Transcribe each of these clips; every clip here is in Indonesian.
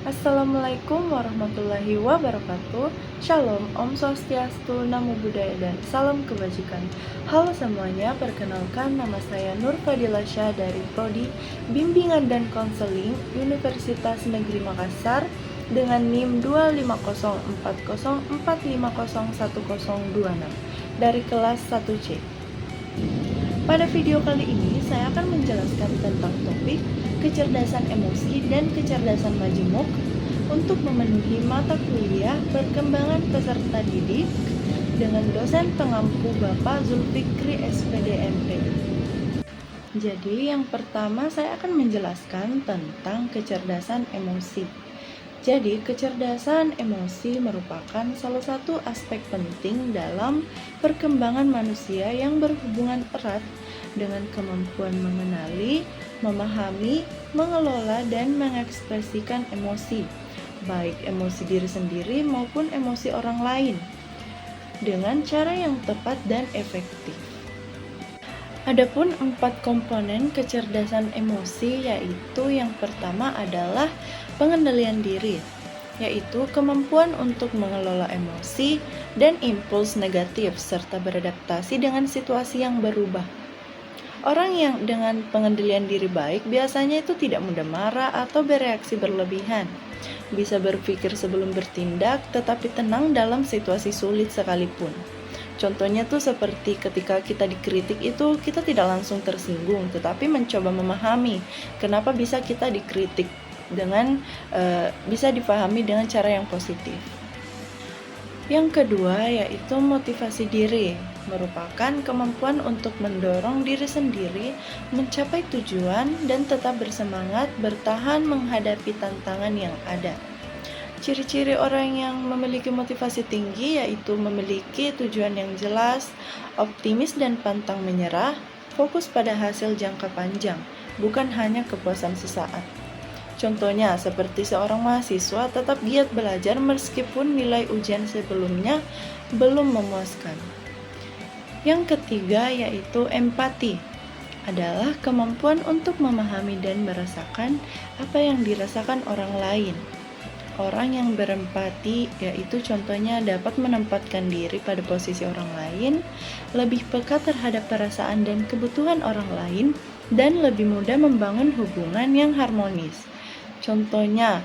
Assalamualaikum warahmatullahi wabarakatuh. Shalom, Om Swastiastu, Namo Buddhaya, dan salam kebajikan. Halo semuanya, perkenalkan nama saya Nur Fadilah Syah dari Prodi Bimbingan dan Konseling Universitas Negeri Makassar dengan NIM 25040450106 dari kelas 1C. Pada video kali ini, saya akan menjelaskan tentang topik kecerdasan emosi dan kecerdasan majemuk untuk memenuhi mata kuliah perkembangan peserta didik dengan dosen pengampu Bapak Zulfikri SPD MPI. Jadi, yang pertama saya akan menjelaskan tentang kecerdasan emosi. Jadi, kecerdasan emosi merupakan salah satu aspek penting dalam perkembangan manusia yang berhubungan erat dengan kemampuan mengenali, memahami, mengelola, dan mengekspresikan emosi, baik emosi diri sendiri maupun emosi orang lain, dengan cara yang tepat dan efektif. Adapun 4 komponen kecerdasan emosi, yaitu yang pertama adalah pengendalian diri, yaitu kemampuan untuk mengelola emosi dan impuls negatif serta beradaptasi dengan situasi yang berubah. Orang yang dengan pengendalian diri baik biasanya itu tidak mudah marah atau bereaksi berlebihan, bisa berpikir sebelum bertindak, tetapi tenang dalam situasi sulit sekalipun. Contohnya tuh seperti ketika kita dikritik itu kita tidak langsung tersinggung, tetapi mencoba memahami kenapa bisa kita dikritik dengan bisa dipahami dengan cara yang positif. Yang kedua yaitu motivasi diri, merupakan kemampuan untuk mendorong diri sendiri mencapai tujuan dan tetap bersemangat bertahan menghadapi tantangan yang ada. Ciri-ciri orang yang memiliki motivasi tinggi yaitu memiliki tujuan yang jelas, optimis dan pantang menyerah, fokus pada hasil jangka panjang, bukan hanya kepuasan sesaat. Contohnya seperti seorang mahasiswa tetap giat belajar meskipun nilai ujian sebelumnya belum memuaskan. Yang ketiga yaitu empati, adalah kemampuan untuk memahami dan merasakan apa yang dirasakan orang lain. Orang yang berempati yaitu contohnya dapat menempatkan diri pada posisi orang lain, lebih peka terhadap perasaan dan kebutuhan orang lain, dan lebih mudah membangun hubungan yang harmonis. Contohnya,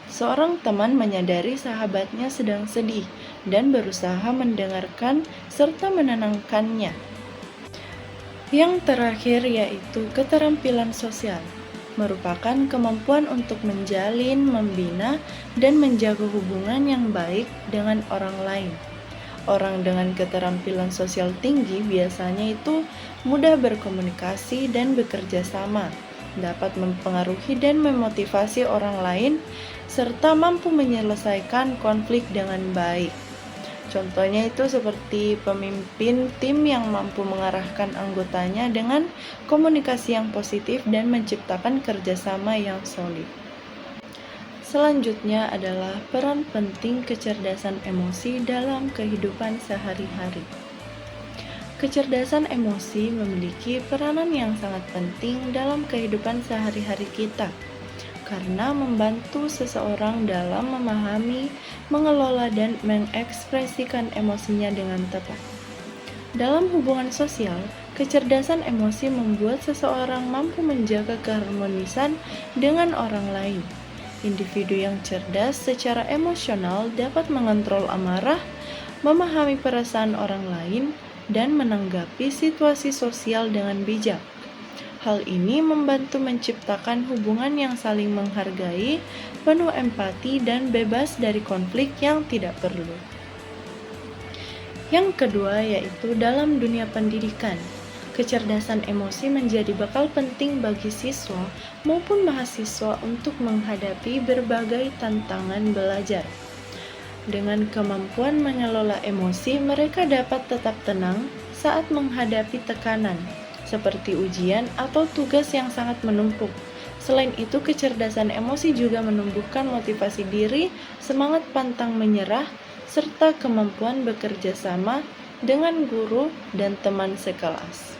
seorang teman menyadari sahabatnya sedang sedih dan berusaha mendengarkan serta menenangkannya. Yang terakhir yaitu keterampilan sosial, merupakan kemampuan untuk menjalin, membina, dan menjaga hubungan yang baik dengan orang lain. Orang dengan keterampilan sosial tinggi biasanya itu mudah berkomunikasi dan bekerja sama, dapat mempengaruhi dan memotivasi orang lain, serta mampu menyelesaikan konflik dengan baik. Contohnya itu seperti pemimpin tim yang mampu mengarahkan anggotanya dengan komunikasi yang positif dan menciptakan kerjasama yang solid. Selanjutnya adalah peran penting kecerdasan emosi dalam kehidupan sehari-hari. Kecerdasan emosi memiliki peranan yang sangat penting dalam kehidupan sehari-hari kita, karena membantu seseorang dalam memahami, mengelola, dan mengekspresikan emosinya dengan tepat. Dalam hubungan sosial, kecerdasan emosi membuat seseorang mampu menjaga keharmonisan dengan orang lain. Individu yang cerdas secara emosional dapat mengontrol amarah, memahami perasaan orang lain, dan menanggapi situasi sosial dengan bijak. Hal ini membantu menciptakan hubungan yang saling menghargai, penuh empati, dan bebas dari konflik yang tidak perlu. Yang kedua yaitu dalam dunia pendidikan. Kecerdasan emosi menjadi bekal penting bagi siswa maupun mahasiswa untuk menghadapi berbagai tantangan belajar. Dengan kemampuan mengelola emosi, mereka dapat tetap tenang saat menghadapi tekanan, seperti ujian atau tugas yang sangat menumpuk. Selain itu, kecerdasan emosi juga menumbuhkan motivasi diri, semangat pantang menyerah, serta kemampuan bekerja sama dengan guru dan teman sekelas.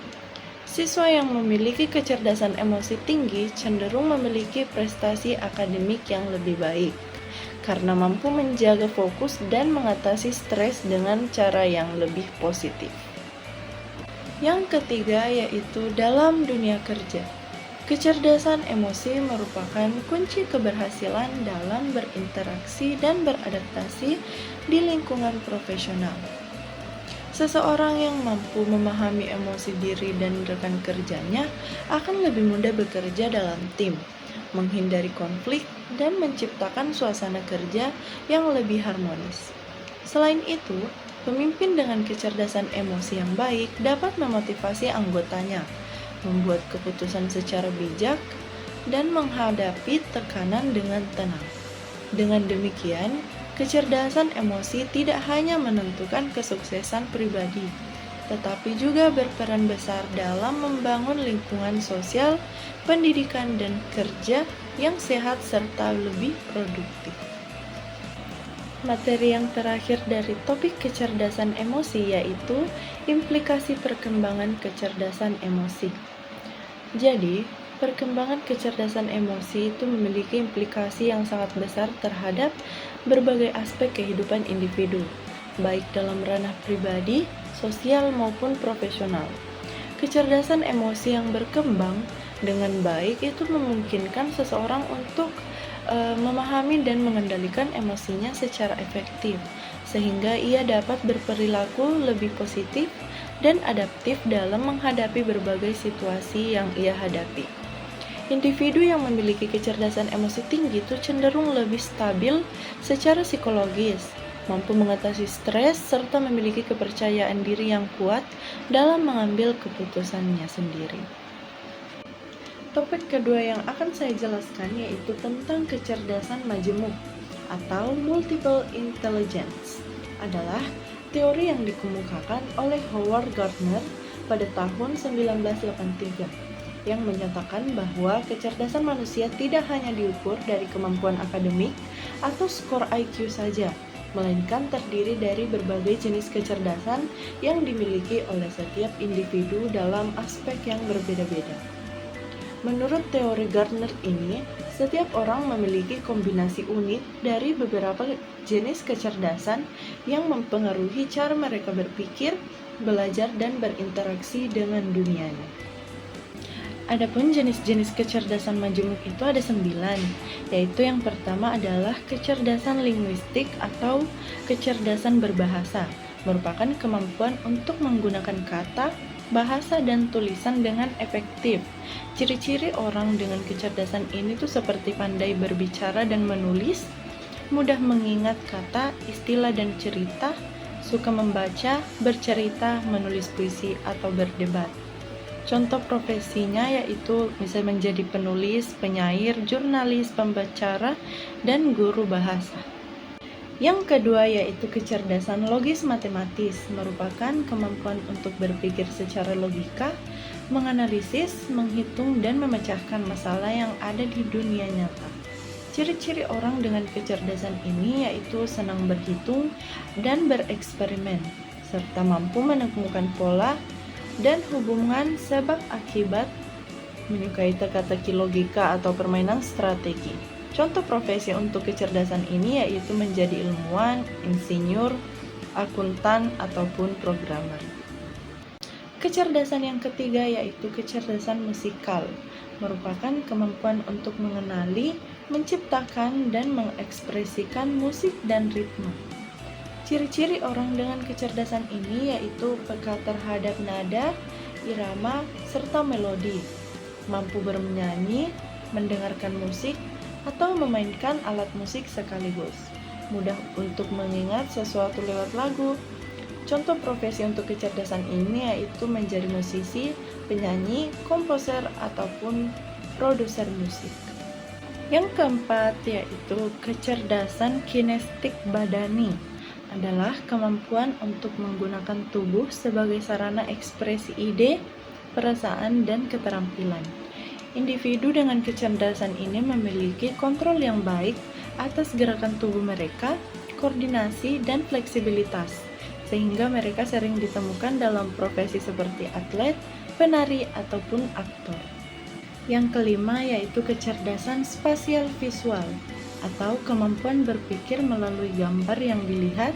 Siswa yang memiliki kecerdasan emosi tinggi cenderung memiliki prestasi akademik yang lebih baik karena mampu menjaga fokus dan mengatasi stres dengan cara yang lebih positif. Yang ketiga yaitu dalam dunia kerja. Kecerdasan emosi merupakan kunci keberhasilan dalam berinteraksi dan beradaptasi di lingkungan profesional. Seseorang yang mampu memahami emosi diri dan rekan kerjanya akan lebih mudah bekerja dalam tim, menghindari konflik, dan menciptakan suasana kerja yang lebih harmonis. Selain itu, pemimpin dengan kecerdasan emosi yang baik dapat memotivasi anggotanya, membuat keputusan secara bijak, dan menghadapi tekanan dengan tenang. Dengan demikian, kecerdasan emosi tidak hanya menentukan kesuksesan pribadi, tetapi juga berperan besar dalam membangun lingkungan sosial, pendidikan, dan kerja yang sehat serta lebih produktif. Materi yang terakhir dari topik kecerdasan emosi yaitu implikasi perkembangan kecerdasan emosi. Jadi, perkembangan kecerdasan emosi itu memiliki implikasi yang sangat besar terhadap berbagai aspek kehidupan individu, baik dalam ranah pribadi, sosial, maupun profesional. Kecerdasan emosi yang berkembang dengan baik itu memungkinkan seseorang untuk memahami dan mengendalikan emosinya secara efektif, sehingga ia dapat berperilaku lebih positif dan adaptif dalam menghadapi berbagai situasi yang ia hadapi. Individu yang memiliki kecerdasan emosi tinggi itu cenderung lebih stabil secara psikologis, mampu mengatasi stres, serta memiliki kepercayaan diri yang kuat dalam mengambil keputusannya sendiri. Topik kedua yang akan saya jelaskan yaitu tentang kecerdasan majemuk atau multiple intelligence. Adalah teori yang dikemukakan oleh Howard Gardner pada tahun 1983 yang menyatakan bahwa kecerdasan manusia tidak hanya diukur dari kemampuan akademik atau skor IQ saja, melainkan terdiri dari berbagai jenis kecerdasan yang dimiliki oleh setiap individu dalam aspek yang berbeda-beda. Menurut teori Gardner ini, setiap orang memiliki kombinasi unik dari beberapa jenis kecerdasan yang mempengaruhi cara mereka berpikir, belajar, dan berinteraksi dengan dunianya. Adapun jenis-jenis kecerdasan majemuk itu ada 9, yaitu yang pertama adalah kecerdasan linguistik atau kecerdasan berbahasa, merupakan kemampuan untuk menggunakan kata, bahasa, dan tulisan dengan efektif. Ciri-ciri orang dengan kecerdasan ini tuh seperti pandai berbicara dan menulis, mudah mengingat kata, istilah, dan cerita, suka membaca, bercerita, menulis puisi, atau berdebat. Contoh profesinya yaitu bisa menjadi penulis, penyair, jurnalis, pembicara, dan guru bahasa. Yang kedua yaitu kecerdasan logis matematis, merupakan kemampuan untuk berpikir secara logika, menganalisis, menghitung, dan memecahkan masalah yang ada di dunia nyata. Ciri-ciri orang dengan kecerdasan ini yaitu senang berhitung dan bereksperimen, serta mampu menemukan pola dan hubungan sebab akibat, menyukai teka-teki logika atau permainan strategi. Contoh profesi untuk kecerdasan ini yaitu menjadi ilmuwan, insinyur, akuntan, ataupun programmer. Kecerdasan yang ketiga yaitu kecerdasan musikal, merupakan kemampuan untuk mengenali, menciptakan, dan mengekspresikan musik dan ritme. Ciri-ciri orang dengan kecerdasan ini yaitu peka terhadap nada, irama, serta melodi, mampu bernyanyi, mendengarkan musik, atau memainkan alat musik sekaligus, mudah untuk mengingat sesuatu lewat lagu. Contoh profesi untuk kecerdasan ini yaitu menjadi musisi, penyanyi, komposer, ataupun produser musik. Yang keempat yaitu kecerdasan kinestetik badani, adalah kemampuan untuk menggunakan tubuh sebagai sarana ekspresi ide, perasaan, dan keterampilan. Individu dengan kecerdasan ini memiliki kontrol yang baik atas gerakan tubuh mereka, koordinasi, dan fleksibilitas, sehingga mereka sering ditemukan dalam profesi seperti atlet, penari, ataupun aktor. Yang kelima yaitu kecerdasan spasial visual atau kemampuan berpikir melalui gambar yang dilihat,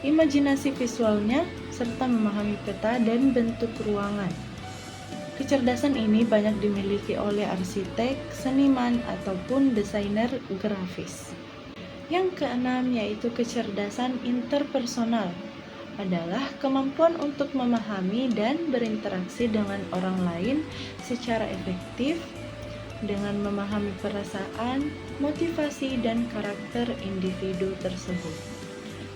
imajinasi visualnya, serta memahami peta dan bentuk ruangan. Kecerdasan ini banyak dimiliki oleh arsitek, seniman, ataupun desainer grafis. Yang keenam yaitu kecerdasan interpersonal, adalah kemampuan untuk memahami dan berinteraksi dengan orang lain secara efektif dengan memahami perasaan, motivasi, dan karakter individu tersebut.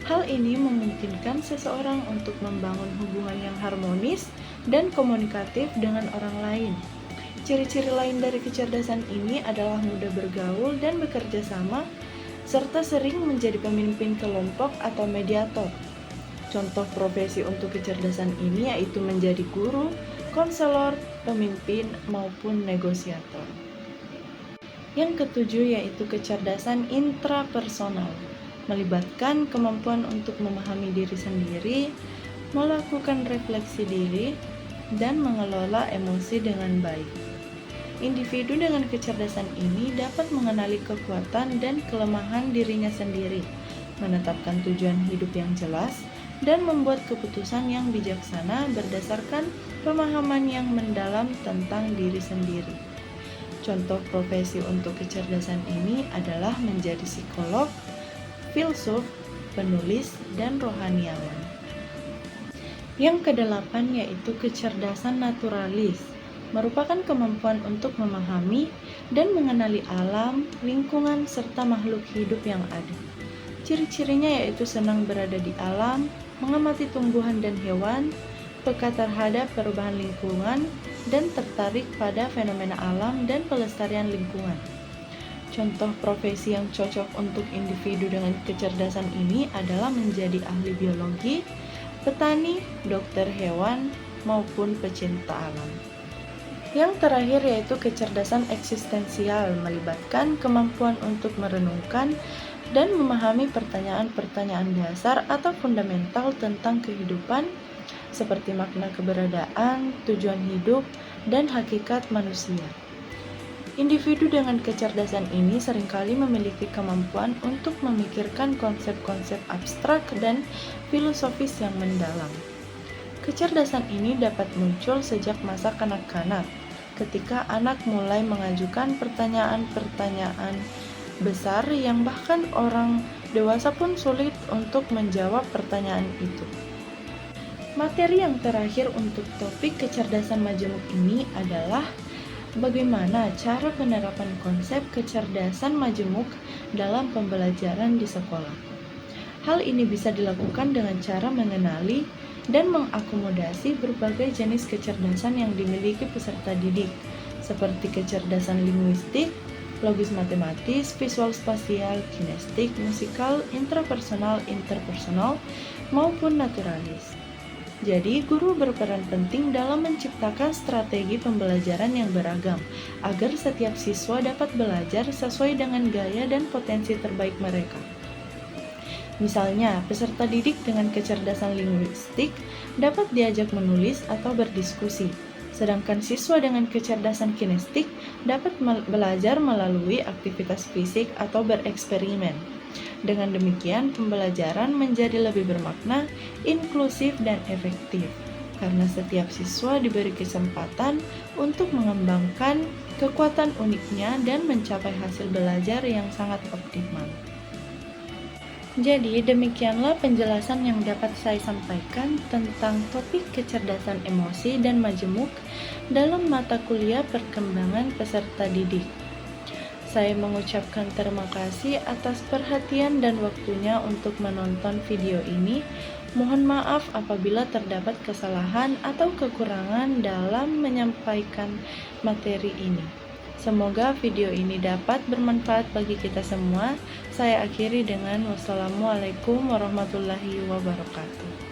Hal ini memungkinkan seseorang untuk membangun hubungan yang harmonis dan komunikatif dengan orang lain. Ciri-ciri lain dari kecerdasan ini adalah mudah bergaul dan bekerja sama, serta sering menjadi pemimpin kelompok atau mediator. Contoh profesi untuk kecerdasan ini yaitu menjadi guru, konselor, pemimpin, maupun negosiator. Yang ketujuh yaitu kecerdasan intrapersonal, melibatkan kemampuan untuk memahami diri sendiri, melakukan refleksi diri, dan mengelola emosi dengan baik. Individu dengan kecerdasan ini dapat mengenali kekuatan dan kelemahan dirinya sendiri, menetapkan tujuan hidup yang jelas, dan membuat keputusan yang bijaksana berdasarkan pemahaman yang mendalam tentang diri sendiri. Contoh profesi untuk kecerdasan ini adalah menjadi psikolog, filsuf, penulis, dan rohaniawan. Yang kedelapan yaitu kecerdasan naturalis, merupakan kemampuan untuk memahami dan mengenali alam, lingkungan, serta makhluk hidup yang ada. Ciri-cirinya yaitu senang berada di alam, mengamati tumbuhan dan hewan, peka terhadap perubahan lingkungan, dan tertarik pada fenomena alam dan pelestarian lingkungan. Contoh profesi yang cocok untuk individu dengan kecerdasan ini adalah menjadi ahli biologi, petani, dokter hewan, maupun pecinta alam. Yang terakhir yaitu kecerdasan eksistensial, melibatkan kemampuan untuk merenungkan dan memahami pertanyaan-pertanyaan dasar atau fundamental tentang kehidupan, seperti makna keberadaan, tujuan hidup, dan hakikat manusia. Individu dengan kecerdasan ini seringkali memiliki kemampuan untuk memikirkan konsep-konsep abstrak dan filosofis yang mendalam. Kecerdasan ini dapat muncul sejak masa kanak-kanak, ketika anak mulai mengajukan pertanyaan-pertanyaan besar yang bahkan orang dewasa pun sulit untuk menjawab pertanyaan itu. Materi yang terakhir untuk topik kecerdasan majemuk ini adalah bagaimana cara penerapan konsep kecerdasan majemuk dalam pembelajaran di sekolah. Hal ini bisa dilakukan dengan cara mengenali dan mengakomodasi berbagai jenis kecerdasan yang dimiliki peserta didik, seperti kecerdasan linguistik, logis matematis, visual spasial, kinestik, musikal, intrapersonal, interpersonal, maupun naturalis. Jadi, guru berperan penting dalam menciptakan strategi pembelajaran yang beragam, agar setiap siswa dapat belajar sesuai dengan gaya dan potensi terbaik mereka. Misalnya, peserta didik dengan kecerdasan linguistik dapat diajak menulis atau berdiskusi, sedangkan siswa dengan kecerdasan kinestik dapat belajar melalui aktivitas fisik atau bereksperimen. Dengan demikian, pembelajaran menjadi lebih bermakna, inklusif, dan efektif, karena setiap siswa diberi kesempatan untuk mengembangkan kekuatan uniknya dan mencapai hasil belajar yang sangat optimal. Jadi, demikianlah penjelasan yang dapat saya sampaikan tentang topik kecerdasan emosi dan majemuk dalam mata kuliah perkembangan peserta didik. Saya mengucapkan terima kasih atas perhatian dan waktunya untuk menonton video ini. Mohon maaf apabila terdapat kesalahan atau kekurangan dalam menyampaikan materi ini. Semoga video ini dapat bermanfaat bagi kita semua. Saya akhiri dengan wassalamualaikum warahmatullahi wabarakatuh.